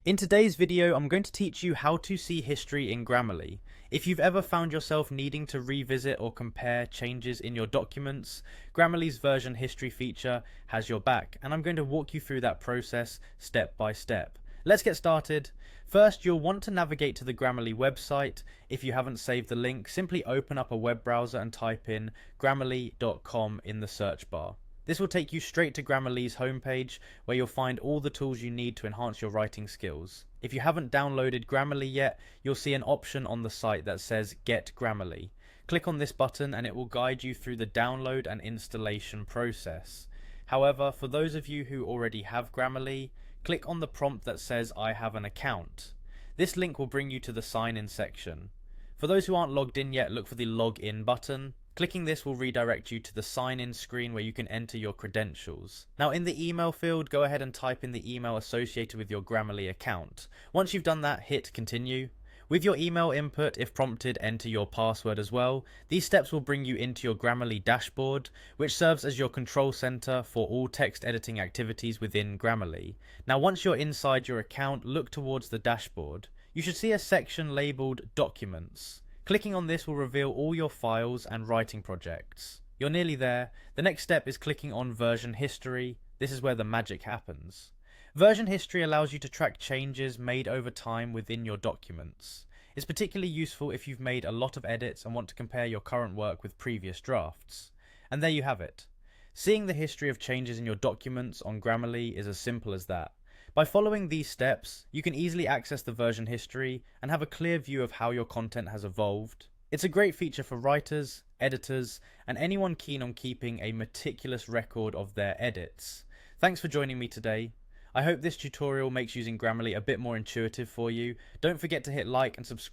In today's video, I'm going to teach you how to see history in Grammarly. If you've ever found yourself needing to revisit or compare changes in your documents, Grammarly's version history feature has your back, and I'm going to walk you through that process step by step. Let's get started. First, you'll want to navigate to the Grammarly website. If you haven't saved the link, simply open up a web browser and type in grammarly.com in the search bar. This will take you straight to Grammarly's homepage, where you'll find all the tools you need to enhance your writing skills. If you haven't downloaded Grammarly yet, you'll see an option on the site that says Get Grammarly. Click on this button and it will guide you through the download and installation process. However, for those of you who already have Grammarly, click on the prompt that says I have an account. This link will bring you to the sign in section. For those who aren't logged in yet, look for the log in button. Clicking this will redirect you to the sign in screen where you can enter your credentials. Now in the email field, go ahead and type in the email associated with your Grammarly account. Once you've done that, hit continue. With your email input, if prompted, enter your password as well. These steps will bring you into your Grammarly dashboard, which serves as your control center for all text editing activities within Grammarly. Now once you're inside your account, look towards the dashboard. You should see a section labeled Documents. Clicking on this will reveal all your files and writing projects. You're nearly there. The next step is clicking on Version History. This is where the magic happens. Version History allows you to track changes made over time within your documents. It's particularly useful if you've made a lot of edits and want to compare your current work with previous drafts. And there you have it. Seeing the history of changes in your documents on Grammarly is as simple as that. By following these steps, you can easily access the version history and have a clear view of how your content has evolved. It's a great feature for writers, editors, and anyone keen on keeping a meticulous record of their edits. Thanks for joining me today. I hope this tutorial makes using Grammarly a bit more intuitive for you. Don't forget to hit like and subscribe